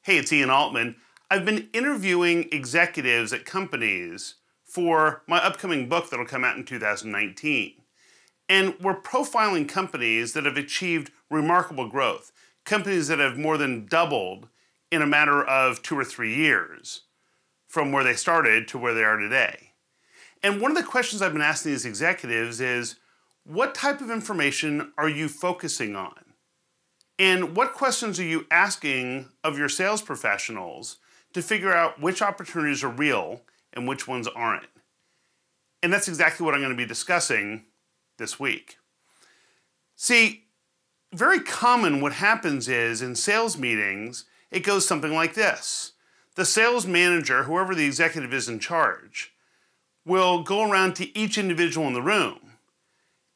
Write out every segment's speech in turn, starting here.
Hey, it's Ian Altman. I've been interviewing executives at companies for my upcoming book that'll come out in 2019. And we're profiling companies that have achieved remarkable growth, companies that have more than doubled in a matter of 2 or 3 years from where they started to where they are today. And one of the questions I've been asking these executives is, what type of information are you focusing on? And what questions are you asking of your sales professionals to figure out which opportunities are real and which ones aren't? And that's exactly what I'm going to be discussing this week. See, very common what happens is in sales meetings, it goes something like this. The sales manager, whoever the executive is in charge, will go around to each individual in the room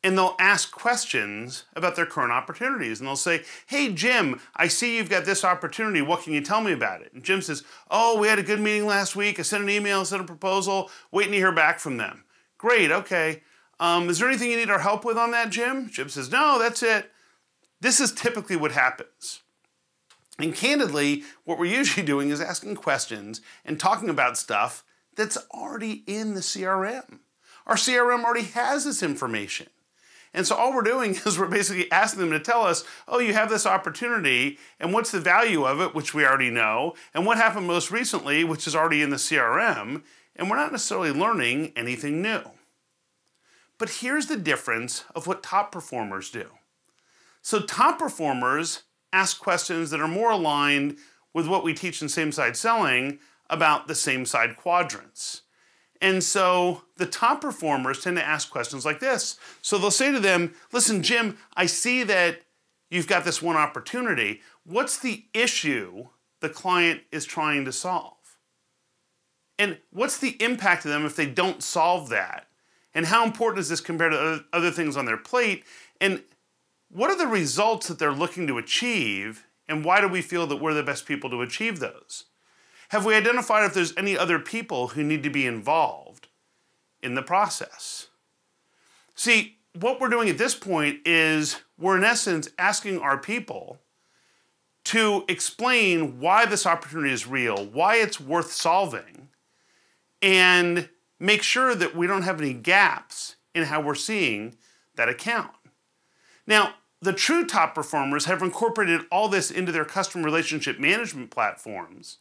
and they'll ask questions about their current opportunities. And they'll say, hey, Jim, I see you've got this opportunity. What can you tell me about it? And Jim says, oh, we had a good meeting last week. I sent an email, sent a proposal, waiting to hear back from them. Great, okay. Is there anything you need our help with on that, Jim? Jim says, no, that's it. This is typically what happens. And candidly, what we're usually doing is asking questions and talking about stuff that's already in the CRM. Our CRM already has this information. And so all we're doing is we're basically asking them to tell us, oh, you have this opportunity, and what's the value of it, which we already know, and what happened most recently, which is already in the CRM, and we're not necessarily learning anything new. But here's the difference of what top performers do. So top performers ask questions that are more aligned with what we teach in same-side selling about the same-side quadrants. And so the top performers tend to ask questions like this. So they'll say to them, listen, Jim, I see that you've got this one opportunity. What's the issue the client is trying to solve? And what's the impact to them if they don't solve that? And how important is this compared to other things on their plate? And what are the results that they're looking to achieve? And why do we feel that we're the best people to achieve those? Have we identified if there's any other people who need to be involved in the process? See, what we're doing at this point is we're in essence asking our people to explain why this opportunity is real, why it's worth solving, and make sure that we don't have any gaps in how we're seeing that account. Now, the true top performers have incorporated all this into their customer relationship management platforms.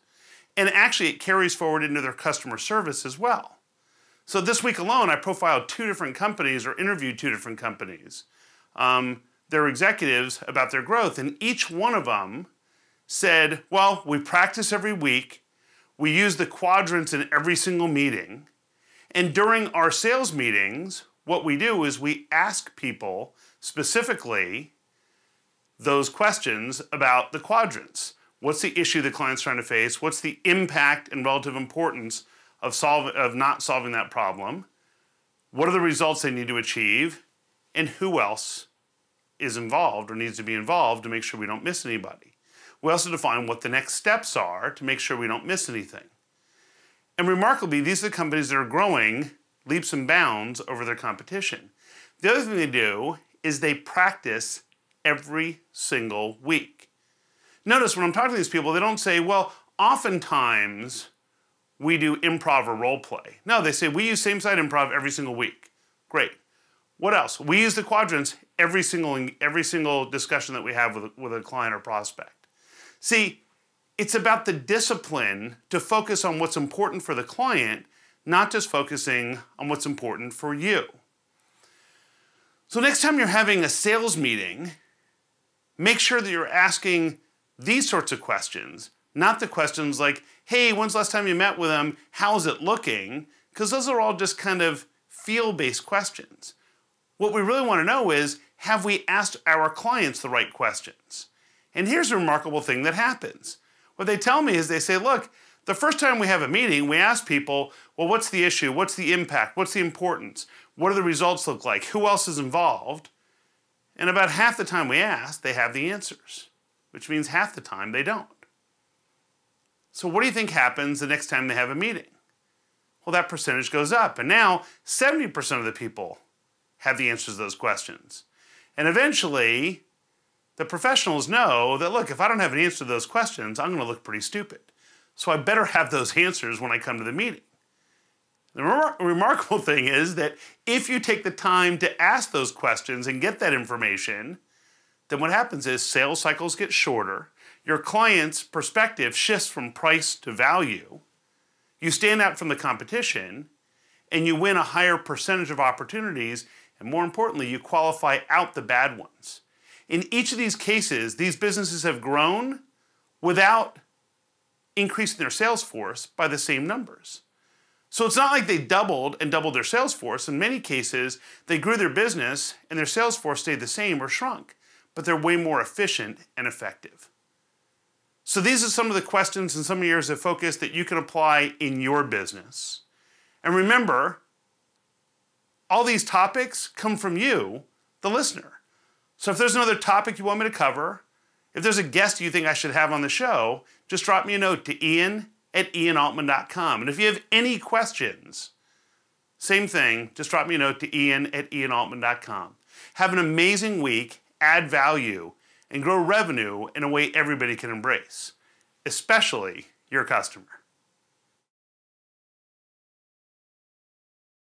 And actually, it carries forward into their customer service as well. So this week alone, I profiled 2 different companies or interviewed 2 different companies, their executives about their growth. And each one of them said, well, we practice every week. We use the quadrants in every single meeting. And during our sales meetings, what we do is we ask people specifically those questions about the quadrants. What's the issue the client's trying to face? What's the impact and relative importance of not solving that problem? What are the results they need to achieve? And who else is involved or needs to be involved to make sure we don't miss anybody? We also define what the next steps are to make sure we don't miss anything. And remarkably, these are the companies that are growing leaps and bounds over their competition. The other thing they do is they practice every single week. Notice when I'm talking to these people, they don't say, well, oftentimes we do improv or role play. No, they say we use same-side improv every single week. Great. What else? We use the quadrants every single discussion that we have with a client or prospect. See, it's about the discipline to focus on what's important for the client, not just focusing on what's important for you. So next time you're having a sales meeting, make sure that you're asking these sorts of questions, not the questions like, hey, when's the last time you met with them? How's it looking? Because those are all just kind of feel-based questions. What we really want to know is, have we asked our clients the right questions? And here's a remarkable thing that happens. What they tell me is they say, look, the first time we have a meeting, we ask people, well, what's the issue? What's the impact? What's the importance? What do the results look like? Who else is involved? And about half the time we ask, they have the answers, which means half the time they don't. So what do you think happens the next time they have a meeting? Well, that percentage goes up. And now 70% of the people have the answers to those questions. And eventually, the professionals know that, look, if I don't have an answer to those questions, I'm going to look pretty stupid. So I better have those answers when I come to the meeting. The remarkable thing is that if you take the time to ask those questions and get that information, then what happens is sales cycles get shorter, your client's perspective shifts from price to value, you stand out from the competition, and you win a higher percentage of opportunities, and more importantly, you qualify out the bad ones. In each of these cases, these businesses have grown without increasing their sales force by the same numbers. So it's not like they doubled their sales force. In many cases, they grew their business and their sales force stayed the same or shrunk, but they're way more efficient and effective. So these are some of the questions and some areas of focus that you can apply in your business. And remember, all these topics come from you, the listener. So if there's another topic you want me to cover, if there's a guest you think I should have on the show, just drop me a note to ian@ianaltman.com. And if you have any questions, same thing, just drop me a note to ian@ianaltman.com. Have an amazing week, add value, and grow revenue in a way everybody can embrace, especially your customer.